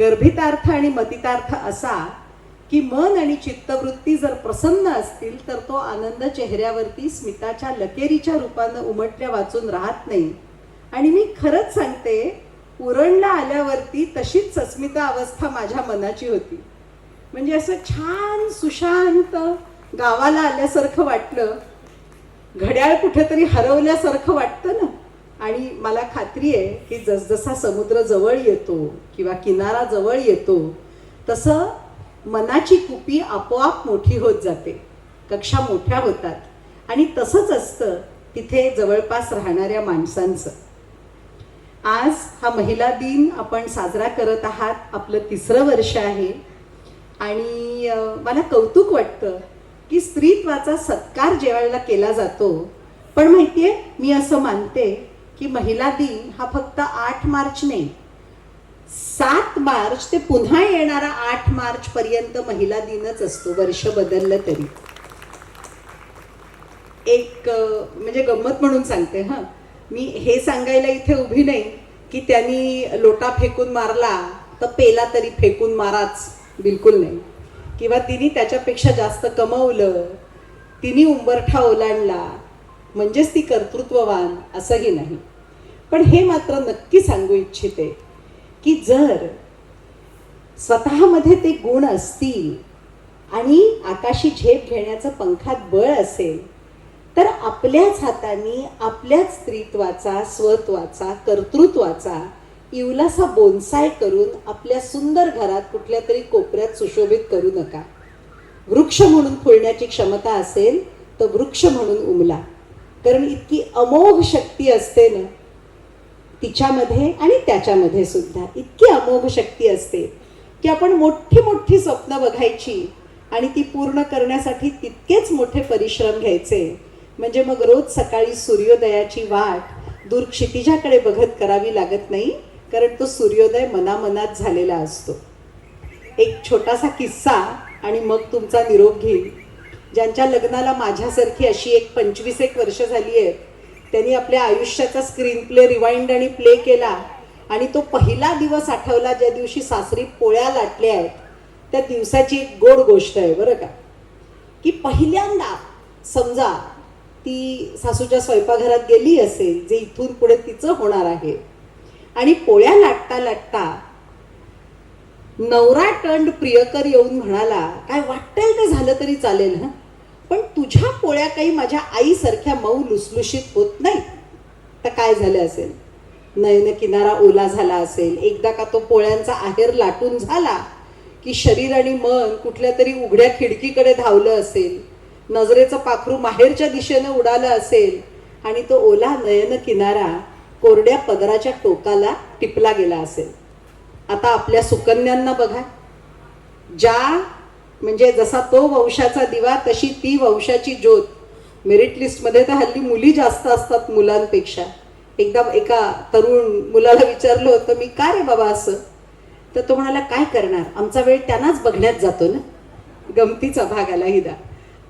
गर्भितार्थ आणि मतितार्थ असा की मन आणि चित्तवृत्ती जर प्रसन्न असतील तर तो आनंद चेहऱ्यावरती स्मिताच्या लकेरीच्या रूपानं उमटल्या वाचून राहत नाही. आणि मी खरंच सांगते, उरणला आल्यावरती तशीच सस्मिता अवस्था माझ्या मनाची होती. म्हणजे असं छान सुशांत गावाला आल्यासारखं वाटलं, घड्याळ कुठेतरी हरवल्यासारखं वाटतं ना. आणि मला खात्री आहे की जसजसा समुद्र जवळ येतो किंवा किनारा जवळ येतो तसं मनाची कुपी आपोआप मोठी होत जाते, कक्षा मोठ्या होतात. आणि तसंच असतं तिथे जवळपास राहणाऱ्या माणसांचं. आज हा महिला दिन आपण साजरा करत आहात, आपलं 3रं वर्ष आहे. आणि मला कौतुक वाटतं की स्त्रीत्वाचा सत्कार जेवायला केला जातो. पण माहितीये, मी असं मानते की महिला दिन हा फक्त 8 मार्च नाही, 7 मार्च ते पुन्हा येणारा 8 मार्च पर्यंत महिला दिनच असतो, वर्ष बदललं तरी. एक म्हणजे गंमत म्हणून सांगते, मी हे सांगायला इथे उभी नाही की त्यांनी लोटा फेकून मारला तर पेला तरी फेकून माराच, बिलकुल नाही. किंवा तिने त्याच्यापेक्षा जास्त कमवलं, तिने उंबरठा ओलांडला म्हणजेच ती कर्तृत्ववान, असंही नाही. पण हे मात्र नक्की सांगू इच्छिते की जर स्वतःमध्ये ते गुण असतील आणि आकाशी झेप घेण्याचं पंखात बळ असेल तर आपल्याच हाताने आपल्याच स्त्रीत्वाचा, स्वत्वाचा, कर्तृत्वाचा इवलासा बोनसाय करून आपल्या सुंदर घरात कुठल्या तरी कोपऱ्यात सुशोभित करू नका. वृक्ष म्हणून फुलण्याची क्षमता असेल तर वृक्ष म्हणून उमला. कारण इतकी अमोघ शक्ती असते ना तिच्यामध्ये आणि त्याच्यामध्ये सुद्धा. इतकी अमोघ शक्ती असते की आपण मोठी मोठी स्वप्न बघायची आणि ती पूर्ण करण्यासाठी तितकेच मोठे परिश्रम घ्यायचे. म्हणजे मग रोज सकाळी सूर्योदयाची वाट दूर क्षितिजाकडे बघत करावी लागत नाही, कारण तो सूर्योदय मनामनात झालेला असतो. एक छोटासा किस्सा आणि मग तुमचा निरोप घेईल. ज्यांच्या लग्नाला माझ्यासारखी अशी एक 25 वर्ष झाली आहेत त्यांनी आपल्या आयुष्याचा स्क्रीन प्ले रिवाइंड आणि प्ले केला. आणि तो पहिला दिवस आठवला ज्या दिवशी सासरी पोळ्या लाटल्या आहेत. त्या दिवसाची एक गोड गोष्ट आहे बरं का, की पहिल्यांदा समजा ती सासूच्या स्वयंपाकघरात गेली असेल, जे इथून पुढे तिचं होणार आहे, आणि पोळ्या लाटता लाटता नवरा टंड प्रियकर येऊन म्हणाला, काय वाटेल ते झालं तरी चालेल ना, पण तुझ्या पोळ्या काही माझ्या आईसारख्या मऊ लुसलुशीत होत नाही. तर काय झालं असेल? नयन किनारा ओला झाला असेल. एकदा का तो पोळ्यांचा आहेर लाटून झाला की शरीर आणि मन कुठल्या तरी उघड्या खिडकीकडे धावलं असेल, नजरेचं पाखरू माहेरच्या दिशेनं उडालं असेल आणि तो ओला नयन किनारा कोरड्या पदराच्या टोकाला टिपला गेला असेल. आता आपल्या सुकन्यांना बघा, ज्या म्हणजे जसा तो वंशाचा दिवा तशी ती वंशाची ज्योत. मेरिट लिस्टमध्ये तर हल्ली मुली जास्त असतात मुलांपेक्षा. एकदा एका तरुण मुलाला विचारलं होतं मी, का रे बाबा असं? तर तो म्हणाला, काय करणार, आमचा वेळ त्यांनाच बघण्यात जातो ना. गमतीचा भाग आला हिदा.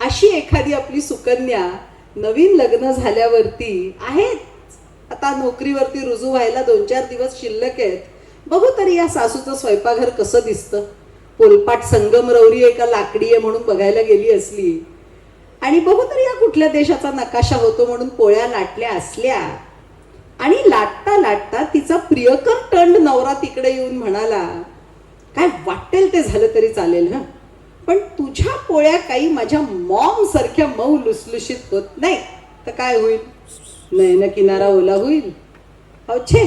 अशी एखादी आपली सुकन्या नवीन लग्न झाल्यावरती आहेत, आता नोकरीवरती रुजू व्हायला 2-4 दिवस शिल्लक आहेत, बघू तरी या सासूचं स्वयंपाकघर कसं दिसतं. पोलपाट संगमरवरी एका लाकडी आहे म्हणून बघायला गेली असली, आणि बघू तरी या कुठल्या देशाचा नकाशा होतो म्हणून पोळ्या लाटल्या असल्या, आणि लाटता लाटता तिचा प्रियकर टंड नवरा तिकडे येऊन म्हणाला, काय वाटेल ते झालं तरी चालेल ना, पण तुझ्या पोळ्या काही माझ्या मॉम सारख्या मऊ लुसलुशीत होत नाही. तर काय होईल? नयन किनारा ओला होईल. छे,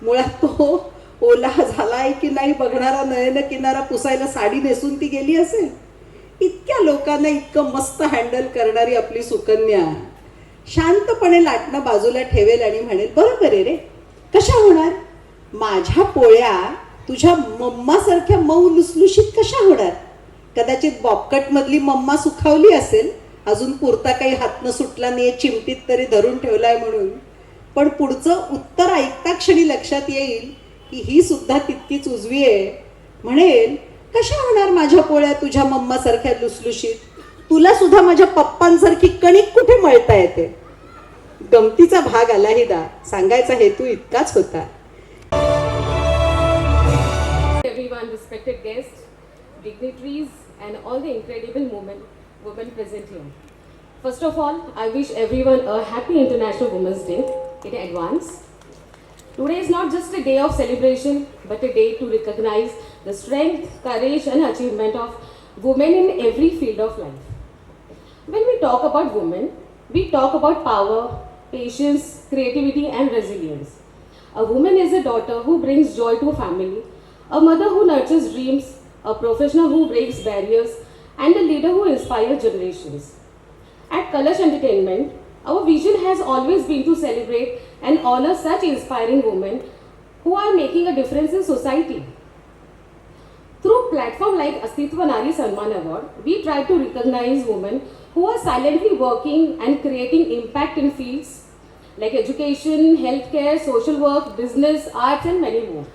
मुळात तो ओला झालाय की नाही बघणारा नयन किनारा पुसायला साडी नेसून ती गेली असेल. इतक्या लोकांना इतकं मस्त हँडल करणारी आपली सुकन्या शांतपणे लाटणं बाजूला ठेवेल आणि म्हणेल, बरोबर आहे रे, कशा होणार? माझ्या पोळ्या तुझ्या मम्मासारख्या मऊ लुसलुशीत कशा होणार? कदाचित बॉबकट मधली मम्मा सुखावली असेल, अजून पुरता काही हातनं सुटला नाही, चिमटीत तरी धरून ठेवलाय म्हणून. पण पुढचं उत्तर ऐकता क्षणी लक्षात येईल की ही सुद्धा तितकीच उजवी आहे. म्हणेल, कशा होणार माझ्या पोळ्या तुझ्या मम्मा सारख्या लुसलुशीत? तुला सुद्धा माझ्या पप्पांसारखी कणिक कुठे मळता येते? गमतीचा भाग आला हिदा. सांगायचा हेतू इतकाच होता. Everyone respected guests, dignitaries, and all the incredible women present here. First of all, I wish everyone a happy International Women's Day in advance. Today is not just a day of celebration, but a day to recognize the strength, courage, and achievement of women in every field of life. When we talk about women, we talk about power, patience, creativity, and resilience. A woman is a daughter who brings joy to a family, a mother who nurtures dreams, a professional who breaks barriers, and a leader who inspires generations. At Kalash Entertainment, our vision has always been to celebrate and honor such inspiring women who are making a difference in society. Through platform like Astitva Nari Sanman Award, we try to recognize women who are silently working and creating impact in fields like education, healthcare, social work, business, arts, and many more.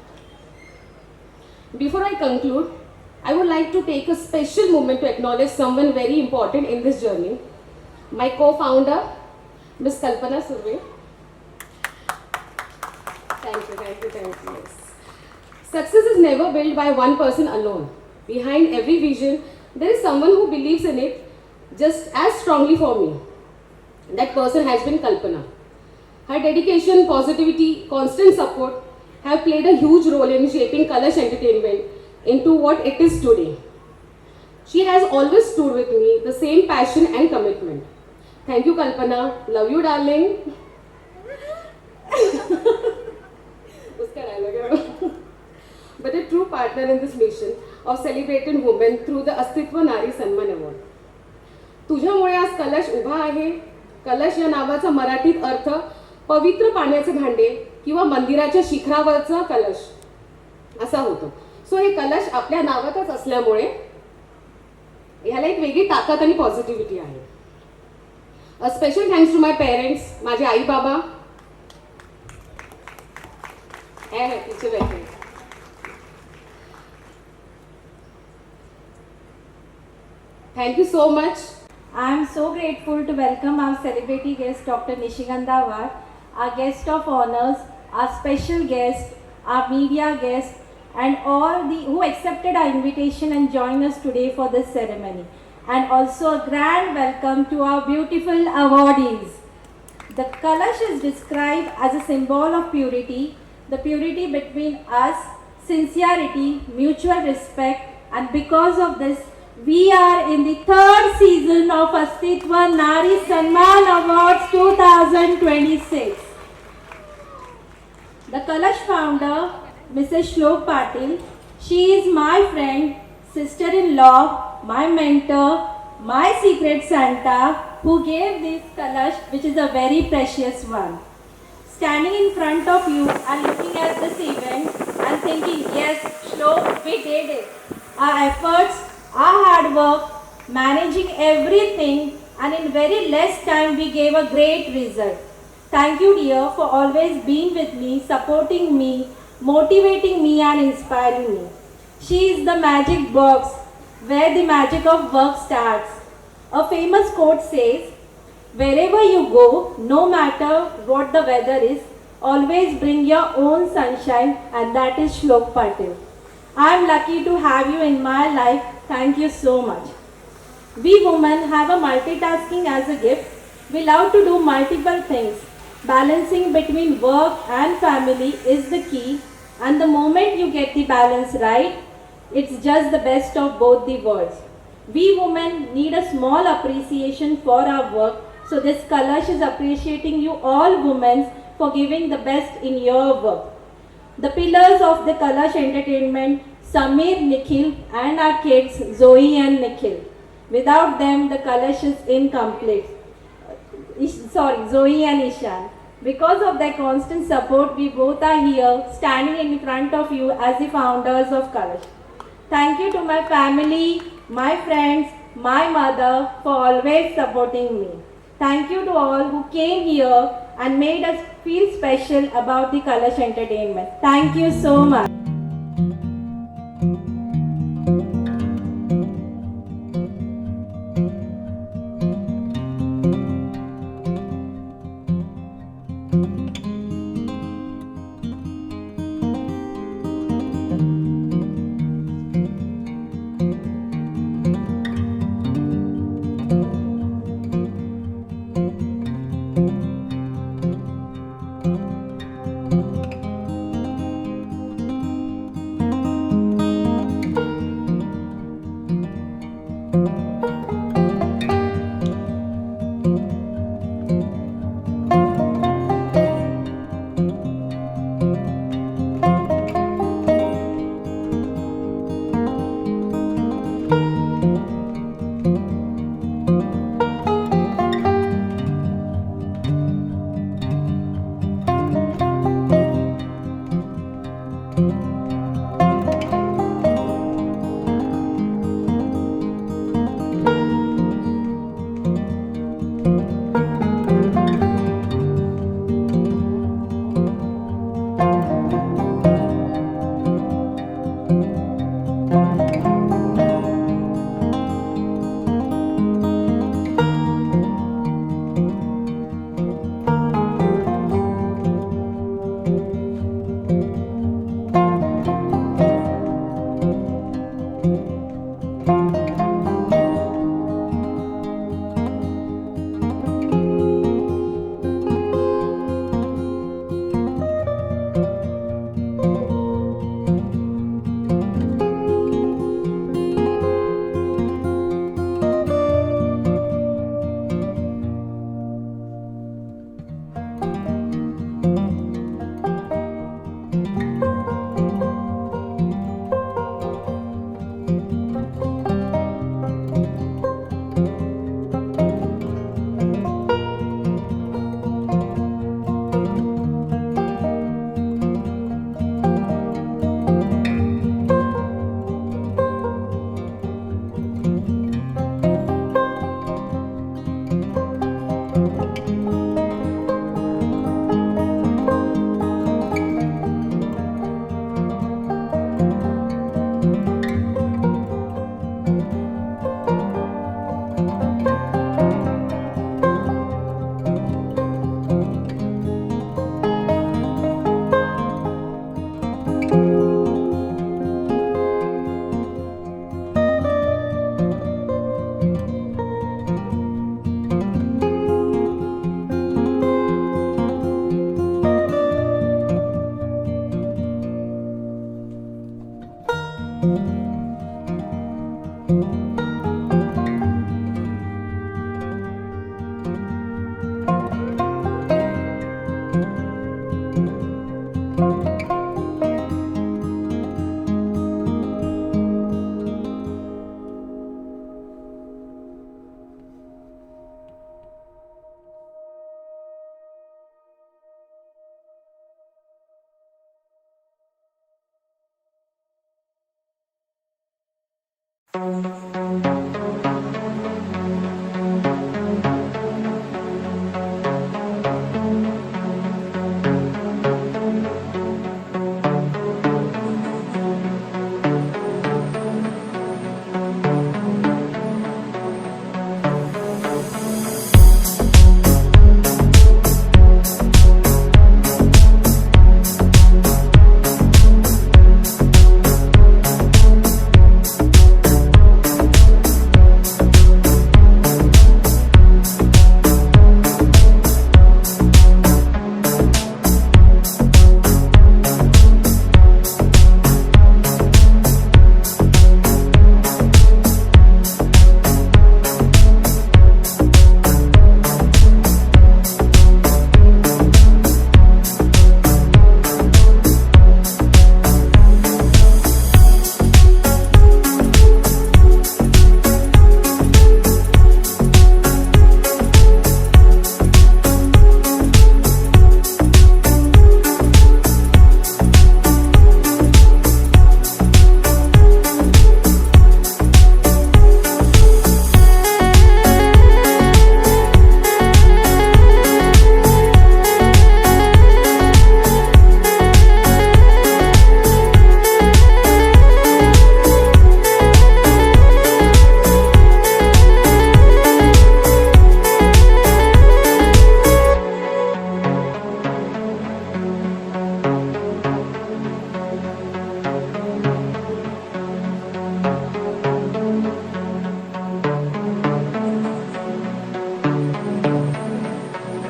Before I conclude, I would like to take a special moment to acknowledge someone very important in this journey, my co-founder, Ms. Kalpana Surve. Thank you. Yes. Success is never built by one person alone. Behind every vision, there is someone who believes in it just as strongly for me. That person has been Kalpana. Her dedication, positivity, constant support have played a huge role in shaping Kalash Entertainment into what it is today. She has always stood with me, the same passion and commitment. Thank you, Kalpana. Love you, darling. Uska dialogue hai. But a true partner in this mission of celebrating women through the Astitva Nari Sanman Award. तुझ्यामुळे आज कलश उभा आहे. कलश या नावाचा मराठीत अर्थ पवित्र पाण्याचे भांडे किंवा मंदिराच्या शिखरावरचा कलश असा होतो. सो हे कलश आपल्या नावातच असल्यामुळे ह्याला एक वेगळी ताकद आणि पॉझिटिव्हिटी आहे. A special thanks to my parents, माझे आई बाबा हे तिचे बैठे. Thank you so much. I am so grateful to welcome our celebrity guest Dr. Nishigandha Awad, our guest of honors, our special guest, our media guest, and all the who accepted our invitation and joined us today for this ceremony. And also a grand welcome to our beautiful awardees. The Kalash is described as a symbol of purity, the purity between us, sincerity, mutual respect, and because of this, we are in the third season of Astitva Nari Sanman Awards 2026. The Kalash founder, Mrs. Shlok Patil, she is my friend, sister-in-law, my mentor, my secret Santa, who gave this Kalash, which is a very precious one. Standing in front of you and looking at this event and thinking, yes, Shlok, we did it. Our efforts, our hard work, managing everything, and in very less time we gave a great result. Thank you, dear, for always being with me, supporting me, motivating me and inspiring me. She is the magic box where the magic of work starts. A famous quote says, wherever you go, no matter what the weather is, always bring your own sunshine, and that is Shlok Patil. I am lucky to have you in my life. Thank you so much. We women have a multitasking as a gift. We love to do multiple things. Balancing between work and family is the key, and the moment you get the balance right, it's just the best of both the worlds. We women need a small appreciation for our work, so this Kalash is appreciating you all women for giving the best in your work. The pillars of the Kalash Entertainment, Samir, Nikhil, and our kids, Zoe and Nikhil. Without them, the Kalash is incomplete. Zoe and Ishan. Because of their constant support, we both are here, standing in front of you as the founders of Kalash. Thank you to my family, my friends, my mother for always supporting me. Thank you to all who came here and made us feel special about the Kalash Entertainment. Thank you so much.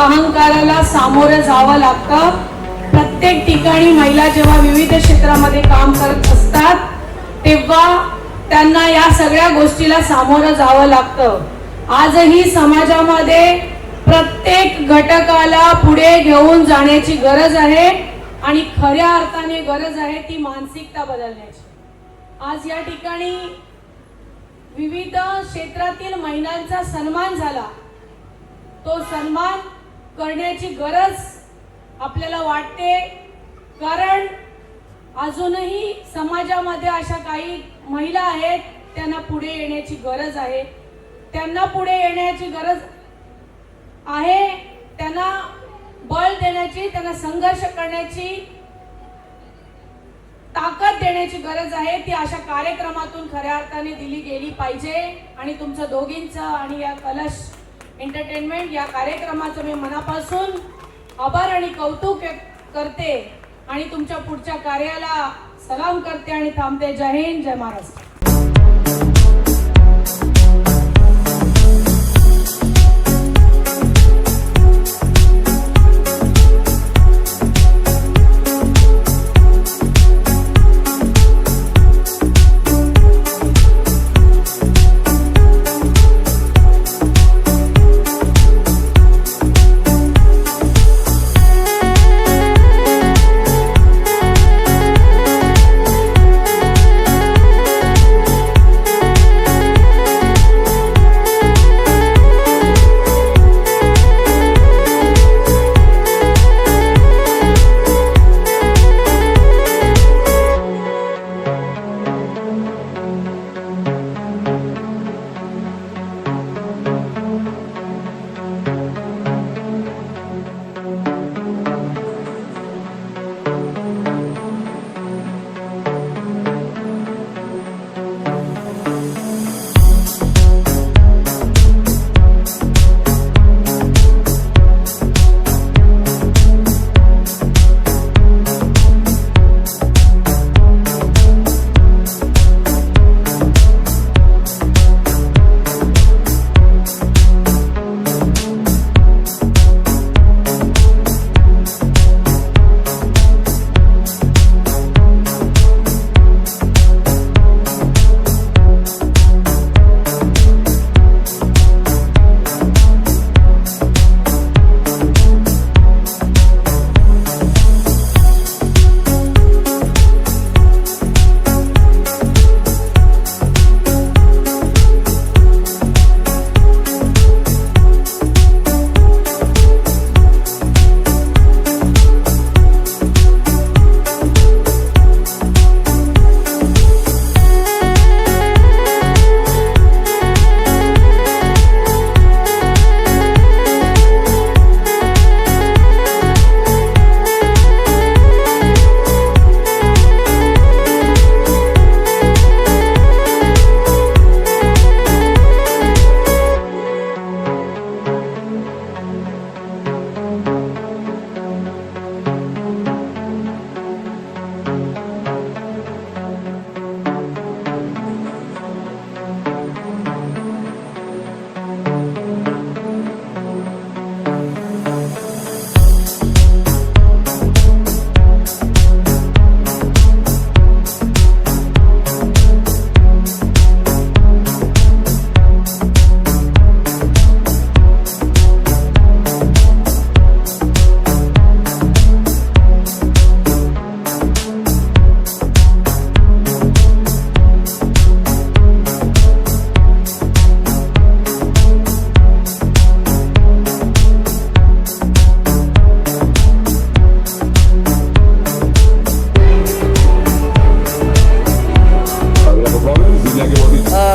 अहंकाराला सामोरं जावं लागतं. प्रत्येक ठिकाणी महिला जेव्हा विविध क्षेत्रामध्ये काम करत असतात तेव्हा त्यांना या सगळ्या गोष्टीला सामोरं जावं लागतं. आजही समाजामध्ये प्रत्येक घटकाला पुढे घेऊन जाण्याची गरज आहे. आणि खऱ्या अर्थाने गरज आहे ती मानसिकता बदलण्याची. आज या ठिकाणी विविध क्षेत्रातील महिलांचा सन्मान झाला. तो सन्मान करण्याची गरज आपल्याला वाटते, कारण अजूनही समाजामध्ये अशा काही महिला आहेत त्यांना पुढे येण्याची गरज आहे. त्यांना पुढे येण्याची गरज आहे, त्यांना बळ देण्याची, त्यांना संघर्ष करण्याची ताकद देण्याची गरज आहे. ती अशा कार्यक्रमातून खऱ्या अर्थाने दिली गेली पाहिजे. आणि तुमचं दोघींचं आणि या कलश एंटरटेनमेंट या कार्यक्रमाचं मी मनापासून आभार आणि कौतुक करते आणि तुमच्या पुढच्या कार्याला सलाम करते आणि थांबते. जय हिंद, जय महाराष्ट्र.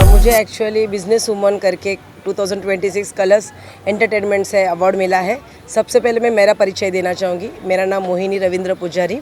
मुझे एक्चुअली बिजनेस वूमन करके 2026 कलर्स एंटरटेनमेंट से अवार्ड मिला है। सबसे पहले मैं मेरा परिचय देना चाहूँगी। मेरा नाम मोहिनी रविंद्र पुजारी,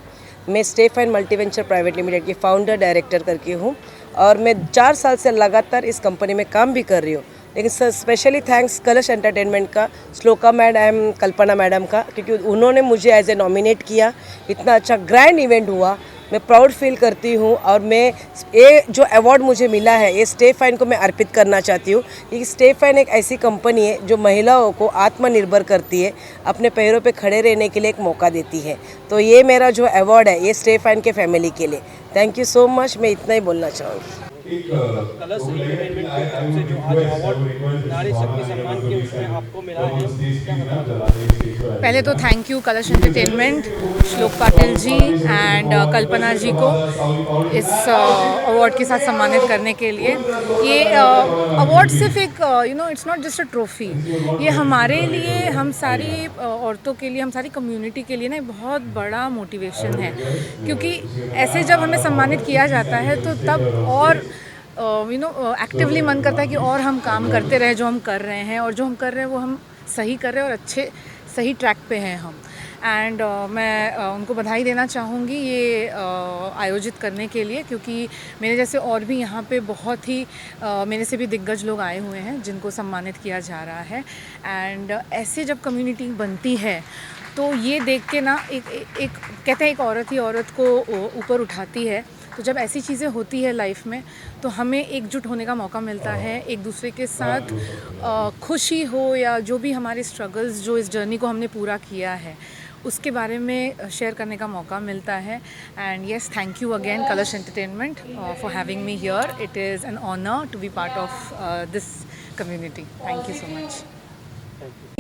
मैं स्टेफ एंड मल्टीवेंचर प्राइवेट लिमिटेड की फाउंडर डायरेक्टर करके हूँ और मैं 4 साल से लगातार इस कंपनी में काम भी कर रही हूँ। लेकिन स्पेशली थैंक्स कलश एंटरटेनमेंट का, श्लोका मैडम, कल्पना मैडम का, क्योंकि उन्होंने मुझे एज ए नॉमिनेट किया। इतना अच्छा ग्रैंड इवेंट हुआ, मैं प्राउड फील करती हूँ। और मैं ये जो अवार्ड मुझे मिला है ये स्टेफ फाइन को मैं अर्पित करना चाहती हूँ, क्योंकि स्टेफ फाइन एक ऐसी कंपनी है जो महिलाओं को आत्मनिर्भर करती है, अपने पैरों पे खड़े रहने के लिए एक मौका देती है। तो ये मेरा जो अवार्ड है ये स्टेफ फाइन के फैमिली के लिए। थैंक यू सो मच, मैं इतना ही बोलना चाहूँगी। कलर्स एंटरटेनमेंट की तरफ से जो आज अवार्ड नारी शक्ति सम्मान के उसमें आपको मिला है, क्या बताना चाहोगे? पहले तो थैंक यू कलश एंटरटेनमेंट, श्लोक पाटिल जी एंड कल्पना जी को इस अवार्ड के साथ सम्मानित करने के लिए। ये अवार्ड सिर्फ एक it's not just a trophy, ये हमारे लिए, हम सारी औरतों के लिए, हम सारी कम्युनिटी के लिए ना बहुत बड़ा मोटिवेशन है, क्योंकि ऐसे जब हमें सम्मानित किया जाता है तो तब और एक्टिवली मन करता है कि और हम काम करते रहे जो हम कर रहे हैं, और जो हम कर रहे हैं वो हम सही कर रहे हैं और सही ट्रैक पे हैं हम। एंड मैं उनको बधाई देना चाहूँगी ये आयोजित करने के लिए, क्योंकि मेरे जैसे और भी यहाँ पे बहुत ही मेरे से भी दिग्गज लोग आए हुए हैं जिनको सम्मानित किया जा रहा है। एंड ऐसे जब कम्युनिटी बनती है तो ये देख के ना एक कहते हैं एक औरत ही औरत को ऊपर उठाती है। तो जब ऐसी चीज़ें होती है लाइफ में तो हमें एकजुट होने का मौका मिलता है, एक दूसरे के साथ खुशी हो या जो भी हमारे स्ट्रगल्स जो इस जर्नी को हमने पूरा किया है उसके बारे में शेयर करने का मौका मिलता है। And yes, thank you again Kalash entertainment for having me here. It is an honour to be part of this community. Thank you so much.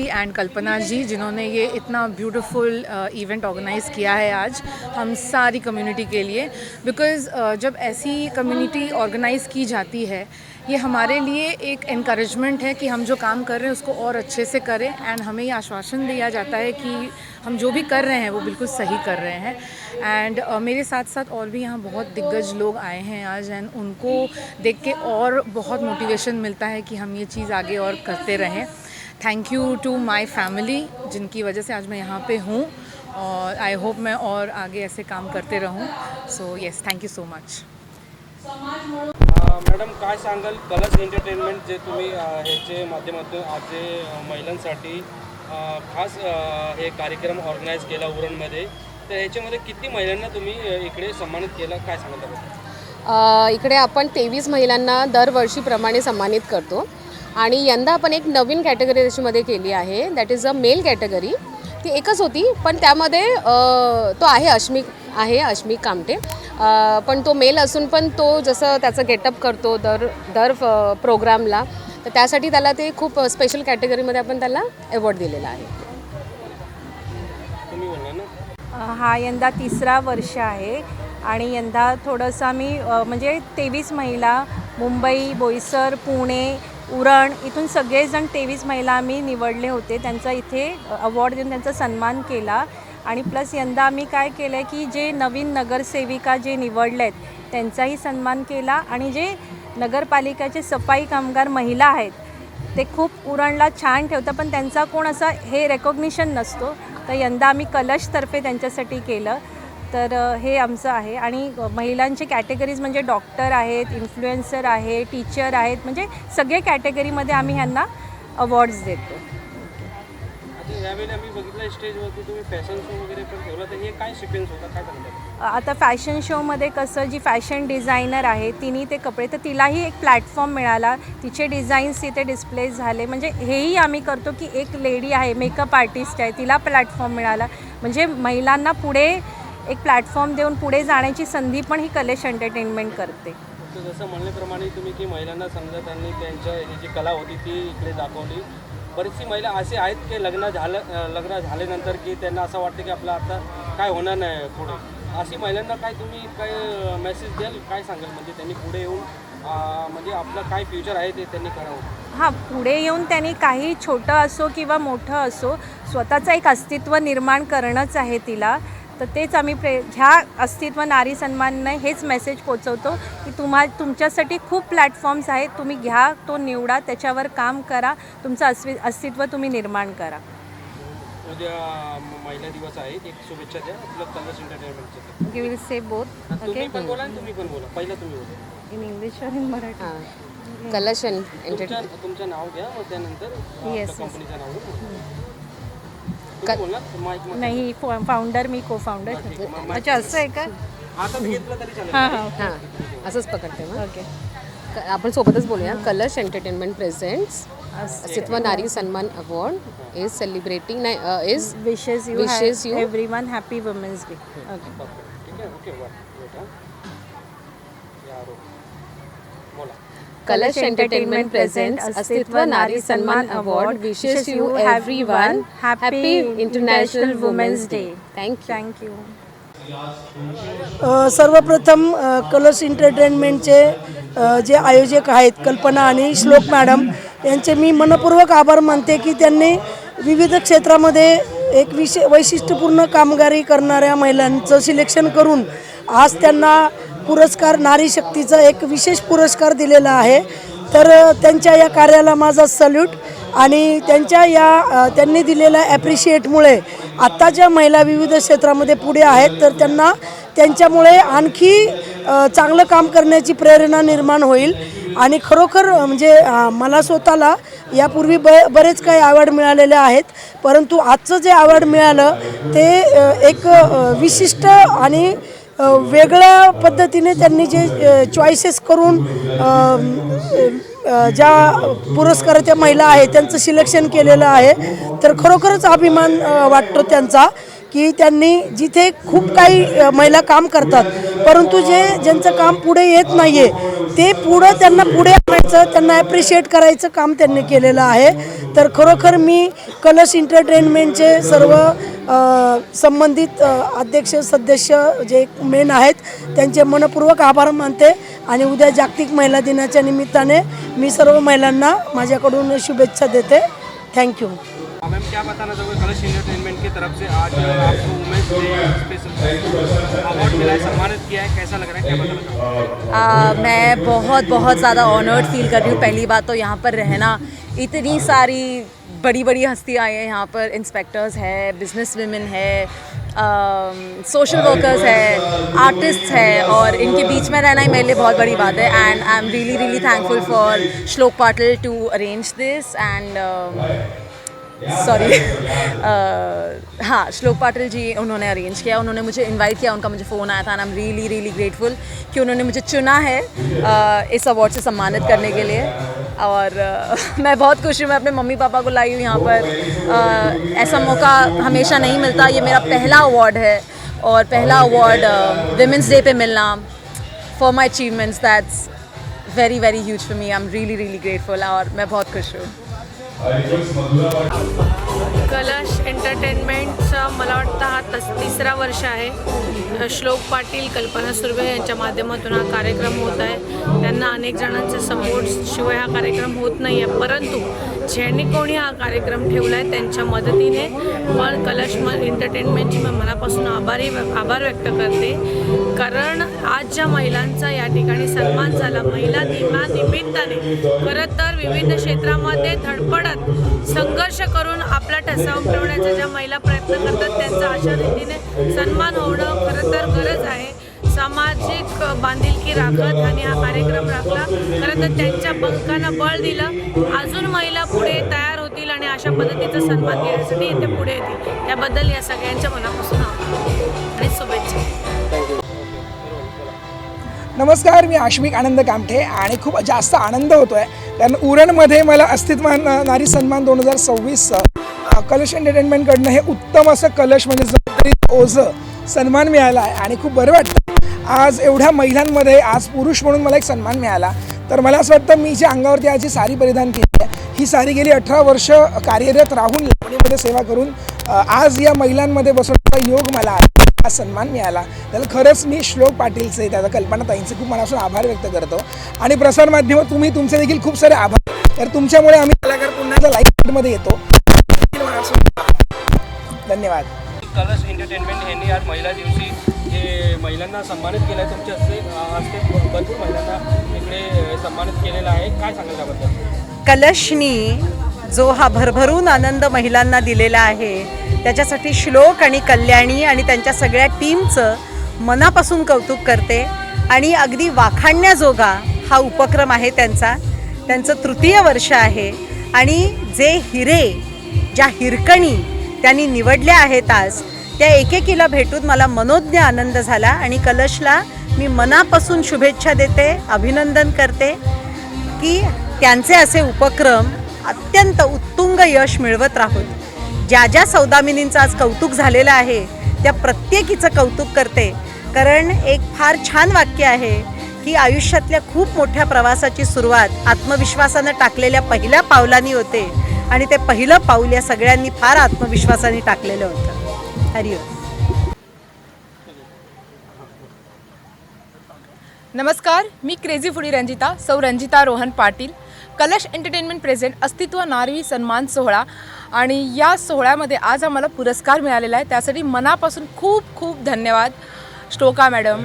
And Kalpana ji जिन्होंने ये इतना ब्यूटीफुल इवेंट ऑर्गेनाइज़ किया है आज हम सारी कम्युनिटी के लिए, बिकॉज़ जब ऐसी community organise की जाती है ये हमारे लिए एक एनकरेजमेंट है कि हम जो काम कर रहे हैं उसको और अच्छे से करें। एंड हमें ये आश्वासन दिया जाता है कि हम जो भी कर रहे हैं वो बिल्कुल सही कर रहे हैं। एंड मेरे साथ साथ और भी यहाँ बहुत दिग्गज लोग आए हैं आज, एंड उनको देख के और बहुत मोटिवेशन मिलता है कि हम ये चीज़ आगे और करते रहें। Thank you to my family जिनकी वजह से आज मैं यहाँ पे हूँ, और आई होप मैं और आगे ऐसे काम करते रहूँ। So yes, thank you so much. Madam काय सांगाल कलर्स एंटरटेनमेंट जे तुम्ही ह्याचे माध्यमातून आज जे महिलांसाठी खास हे कार्यक्रम ऑर्गनाईज केला उरणमध्ये, तर ह्याच्यामध्ये किती महिलांना तुम्ही इकडे सन्मानित केलं, काय सांगाल त्याबद्दल? इकडे आपण 23 महिलांना दरवर्षीप्रमाणे सन्मानित करतो आणि यंदा आपण एक नवीन कॅटेगरी त्याच्यामध्ये केली आहे, that is a male category. ती एकच होती पण त्यामध्ये तो आहे अश्मिक कामटे, पण तो मेल असून पण तो जसं त्याचं गेटअप करतो दर प्रोग्रामला, तर त्यासाठी त्याला ते खूप स्पेशल कॅटेगरीमध्ये आपण त्याला अवॉर्ड दिलेला आहे। तुम्ही बोलला ना? हा यंदा 3रा वर्ष आहे आणि यंदा थोडंसं आम्ही म्हणजे 23 महिला मुंबई, बोईसर, पुणे, उरण इथून सगळेजण 23 महिला आम्ही निवडले होते, त्यांचा इथे अवॉर्ड देऊन त्यांचा सन्मान केला। आणि प्लस यंदा आम्ही काय केलं आहे की जे नवीन नगरसेविका जे निवडले आहेत त्यांचाही सन्मान केला, आणि जे नगरपालिकेचे सफाई कामगार महिला आहेत ते खूप उरणला छान ठेवतात पण त्यांचा कोण असा हे रेकॉग्निशन नसतो, तर यंदा आम्ही कलशतर्फे त्यांच्यासाठी केलं। तर हे आमचं आहे। आणि महिलांचे कॅटेगरीज म्हणजे डॉक्टर आहेत, इन्फ्लुएन्सर आहे, टीचर आहेत, म्हणजे सगळे कॅटेगरीमध्ये आम्ही ह्यांना अवॉर्ड्स देतो। आता यावेळी आम्ही बघितलं स्टेजवरती तुम्ही फॅशन शो वगैरे पण ठेवला, तर हे काय सिक्वेन्स होता, काय सांगता? आता फॅशन शोमध्ये कसं जी फॅशन डिझायनर आहे तिने ते कपडे, तर तिलाही एक प्लॅटफॉर्म मिळाला, तिचे डिझाईन्स तिथे डिस्प्ले झाले। म्हणजे हेही आम्ही करतो की एक लेडी आहे मेकअप आर्टिस्ट आहे तिला प्लॅटफॉर्म मिळाला, म्हणजे महिलांना पुढे एक प्लॅटफॉर्म देऊन पुढे जाण्याची संधी पण ही कलश एंटरटेनमेंट करते। जसं म्हणल्याप्रमाणे तुम्ही की महिलांना समजा त्यांनी त्यांच्या ही जी कला होती ती इकडे दाखवली। बरीचशी महिला असे आहेत की लग्न झाल्यानंतर की त्यांना असं वाटतं की आपलं आता काय होणार नाही पुढे, अशी महिलांना काय तुम्ही काय मेसेज द्याल, काय सांगाल? म्हणजे त्यांनी पुढे येऊन म्हणजे आपलं काय फ्युचर आहे ते त्यांनी करावं। हां, पुढे येऊन त्यांनी काही छोटं असो किंवा मोठं असो स्वतःचं एक अस्तित्व निर्माण करणंच आहे तिला। तर तेच आम्ही ह्या अस्तित्व नारी सन्मानने हेच मेसेज पोचवतो की तुमच्यासाठी खूप प्लॅटफॉर्म्स आहेत, तुम्ही घ्या, तो निवडा, त्याच्यावर काम करा, तुमचं अस्तित्व तुम्ही निर्माण करा। उद्या महिला दिवस आहे, एक शुभेच्छा द्या आपलं कलर्स एंटरटेनमेंटचं। यू विल से बोथ तुम्ही पण बोला आणि तुम्ही पण बोला, पहिला तुम्ही बोला इन इंग्लिश और इन मराठी। कलश एंटरटेनमेंट तुमचं नाव घ्या व त्यानंतर Yes, कंपनीचं नाव घ्या। बोला माईक नाही, फाउंडर मी को फाउंडर। अच्छा, असं आहे का? आता मी घेतलं तरी चालेल। हां हां, हां, असंच पकडते मग। ओके। आपण सोबतच बोलूया। कलश एंटरटेनमेंट प्रेझेंट्स अस्तित्व नारी सन्मान award is celebrating is wishes you everyone happy women's day. Okay, ठीक आहे, ओके, वेट हां यार Kalash Entertainment presents Astitva Nari Sanman Award wishes you everyone happy International Women's Day. Thank you. सर्वप्रथम कलश एंटरटेनमेंटचे जे आयोजक आहेत कल्पना आणि श्लोक मॅडम यांचे मी मनपूर्वक आभार मानते की त्यांनी विविध क्षेत्रामध्ये एक वैशिष्ट्यपूर्ण कामगिरी करणाऱ्या महिलांचं सिलेक्शन करून आज त्यांना पुरस्कार नारी शक्तीचा एक विशेष पुरस्कार दिलेला आहे. तर त्यांच्या या कार्याला माझा सल्यूट आणि त्यांनी दिलेल्या ॲप्रिशिएटमुळे आत्ता ज्या महिला विविध क्षेत्रामध्ये पुढे आहेत तर त्यांच्यामुळे आणखी चांगलं काम करण्याची प्रेरणा निर्माण होईल. आणि खरोखर म्हणजे मला स्वतःला यापूर्वी बरेच काही अवॉर्ड मिळालेले आहेत, परंतु आजचं जे अवॉर्ड मिळालं ते एक विशिष्ट आणि वेगळ्या पद्धतीने त्यांनी जे चॉईसेस करून ज्या पुरस्काराच्या महिला आहेत त्यांचं सिलेक्शन केलेलं आहे. तर खरोखरच अभिमान वाटतो त्यांचा की त्यांनी जिथे खूप काही महिला काम करतात परंतु ज्यांचं काम पुढे येत नाही आहे ते त्यांना पुढे आणायचं, त्यांना ॲप्रिशिएट करायचं काम त्यांनी केलेलं आहे. तर खरोखर मी कलश एंटरटेनमेंटचे सर्व संबंधित अध्यक्ष सदस्य जे मेन आहेत त्यांचे मनपूर्वक आभार मानते. आणि उद्या जागतिक महिला दिनाच्या निमित्ताने मी सर्व महिलांना माझ्याकडून शुभेच्छा देते. थँक्यू. मैम, क्या बताना चाहोगे कलश एंटरटेनमेंट की तरफ से आज आपको वुमेन्स डे स्पेशल अवार्ड मिला है, सम्मानित किया है, कैसा लग रहा है, क्या बताना चाहोगे? मैं बहुत ज़्यादा ऑनर्ड फील कर रही हूँ. पहली बात तो यहाँ पर रहना, इतनी सारी बड़ी हस्तियाँ हैं यहाँ पर, इंस्पेक्टर्स है, बिजनेस वीमेन है, सोशल वर्कर्स है, आर्टिस्ट्स है, और इनके बीच में रहना ही मेरे लिए बहुत बड़ी बात है. And I am really thankful for Shlok Patil to arrange this. And sorry हाँ, श्लोक पाटिल जी उन्होंने अरेंज किया, उन्होंने मुझे इनवाइट किया, उनका मुझे फ़ोन आया था. End I am really grateful कि उन्होंने मुझे चुना है इस अवार्ड से सम्मानित करने के लिए. और मैं बहुत खुश हूँ. मैं अपने मम्मी पापा को लाई हूँ यहाँ पर. ऐसा मौका हमेशा नहीं मिलता. ये मेरा पहला अवार्ड है और पहला अवार्ड विमेंस डे पे मिलना for my achievements, that's very huge for me. I am really grateful और मैं बहुत खुश हूँ. कलश एंटरटेनमेंटचा मला वाटतं हा 33रा वर्ष आहे. श्लोक पाटील, कल्पना सुर्वे यांच्या माध्यमातून हा कार्यक्रम होत आहे. त्यांना अनेक जणांचे सपोर्ट शिवाय हा कार्यक्रम होत नाही आहे, परंतु ज्यांनी कोणी हा कार्यक्रम ठेवला आहे त्यांच्या मदतीने पण कलश एंटरटेनमेंटची मी मनापासून आभार व्यक्त करते. कारण आज ज्या महिलांचा या ठिकाणी सन्मान झाला, महिला दिनानिमित्ताने खरं तर विविध क्षेत्रामध्ये धडपडत संघर्ष करून आपला ठसा उमटवण्याचा ज्या महिला प्रयत्न करतात त्यांचा अशा रीतीने सन्मान होणं खरं तर गरज आहे. सामाजिक बांधिलकी राखत आणि हा कार्यक्रम राखला. खरं तर त्यांच्या पंखांना बळ दिलं. अजून महिला पुढे तयार होतील आणि अशा पद्धतीचा सन्मान घेण्यासाठी इथे पुढे येतील. त्याबद्दल या सगळ्यांच्या मनापासून आभार आणि शुभेच्छा. नमस्कार, मी आश्मिक आनंद कामठे आणि खूप जास्त आनंद होतो आहे कारण उरणमध्ये मला अस्तित्व नारी सन्मान 2026 कलश एंटरटेनमेंटकडनं हे उत्तम असं कलश म्हणजे जबाबदारी ओझं सन्मान मिळाला आहे आणि खूप बरं वाटतं. आज एवढ्या महिलांमध्ये आज पुरुष म्हणून मला एक सन्मान मिळाला. तर मला असं वाटतं मी जी अंगावरती आज ही साडी परिधान केली आहे ही साडी गेली 18 वर्ष कार्यरत राहून लावणीमध्ये सेवा करून आज या महिलांमध्ये बसवण्याचा योग मला हा सन्मान मिळाला. त्याला खरंच मी श्लोक पाटीलचे, त्याचा कल्पनाताईंचे खूप मनापासून आभार व्यक्त करतो. आणि प्रसारमाध्यमात तुम्ही तुमचे देखील खूप सारे आभार. तर तुमच्यामुळे आम्ही कलाकार पुन्हा लाईव्हमध्ये येतो. धन्यवाद. कलश एंटरटेनमेंट यांनी आज महिला दिवशी जे महिलांना सन्मानित केलं आहे, तुमच्या हस्ते भरपूर महिलांना इकडे सन्मानित केलेलं आहे, काय सांगाल त्याबद्दल? कलशनी जो हा भरभरून आनंद महिलांना दिलेला आहे त्याच्यासाठी श्लोक आणि कल्याणी आणि त्यांच्या सगळ्या टीमचं मनापासून कौतुक करते. आणि अगदी वाखाणण्याजोगा हा उपक्रम आहे त्यांचं 3य वर्ष आहे. आणि जे हिरे, ज्या हिरकणी त्यांनी निवडल्या आहेत आज, त्या एकेकीला भेटून मला मनोज्ञ आनंद झाला. आणि कलशला मी मनापासून शुभेच्छा देते, अभिनंदन करते की त्यांचे असे उपक्रम अत्यंत उत्तुंग यश मिळवत राहूत. ज्या सौदामिनींचं आज कौतुक झालेलं आहे त्या प्रत्येकीचं कौतुक करते. कारण एक फार छान वाक्य आहे की आयुष्यातल्या खूप मोठ्या प्रवासाची सुरुवात आत्मविश्वासानं टाकलेल्या पहिल्या पावलांनी होते आणि ते पहिलं पाऊल या सगळ्यांनी फार आत्मविश्वासाने टाकलेलं होतं. हरिओम. नमस्कार, मी क्रेझी फुडी रंजिता, सौ रंजिता रोहन पाटील. कलश एंटरटेनमेंट प्रेझेंट अस्तित्व नारी सन्मान सोहळा आणि या सोहळ्यामध्ये आज आम्हाला पुरस्कार मिळालेला आहे. त्यासाठी मनापासून खूप खूप धन्यवाद श्लोका मॅडम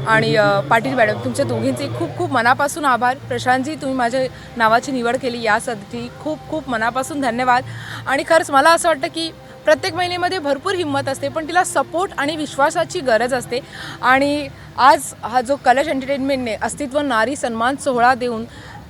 आणि पाटील मॅडम, तुमच्या दोघींचे खूप खूप मनापासून आभार. प्रशांतजी, तुम्ही माझ्या नावाची निवड केली यासाठी खूप खूप मनापासून धन्यवाद. आणि खरंच मला असं वाटतं की प्रत्येक महिलेमध्ये भरपूर हिंमत असते, पण तिला सपोर्ट आणि विश्वासाची गरज असते. आणि आज हा जो कलश एंटरटेनमेंटने अस्तित्व नारी सन्मान सोहळा देऊन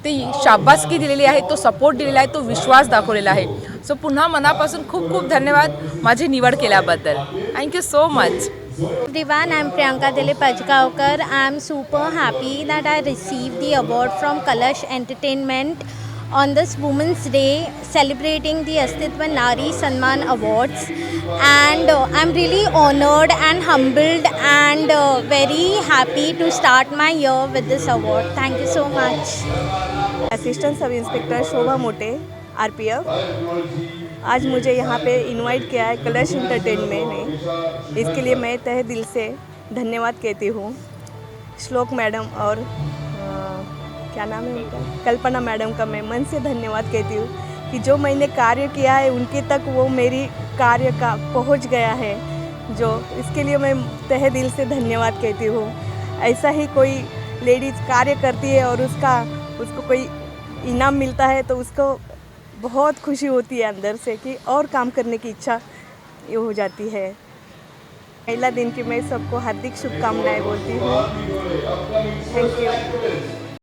ती शाबासकी दिलेली आहे, तो सपोर्ट दिलेला आहे, तो विश्वास दाखवलेला आहे. सो पुन्हा मनापासून खूप खूप धन्यवाद माझी निवड केल्याबद्दल. Thank you so much. Everyone, I'm Priyanka Dile Pajgaonkar. I'm super happy that I received the award from Kalash Entertainment on this Women's Day, celebrating the Astitva Nari Sanman Awards. And I'm really honored and humbled and very happy to start my year with this award. Thank you so much. Assistant sub inspector Shobha Mote, RPF. आज मुझे यहाँ पे invite KIA है कलश entertainment ने, इसके लिए मैं तहे दिल से धन्यवाद कहती हूँ. श्लोक मैडम और क्या नाम है उनका, कल्पना मैडम का मैं मन से धन्यवाद कहती हूँ कि जो मैंने कार्य किया है उनके तक वो मेरी कार्य का पहुँच गया है, जो इसके लिए मैं तहे दिल से धन्यवाद कहती हूँ. ऐसा ही कोई लेडीज़ कार्य करती है और उसको कोई इनाम मिलता है तो उसको बहुत खुशी होती है अंदर से कि और काम करने की इच्छा ये हो जाती है. महिला दिन की मैं सबको हार्दिक शुभकामनाएं बोलती हूँ. Thank you.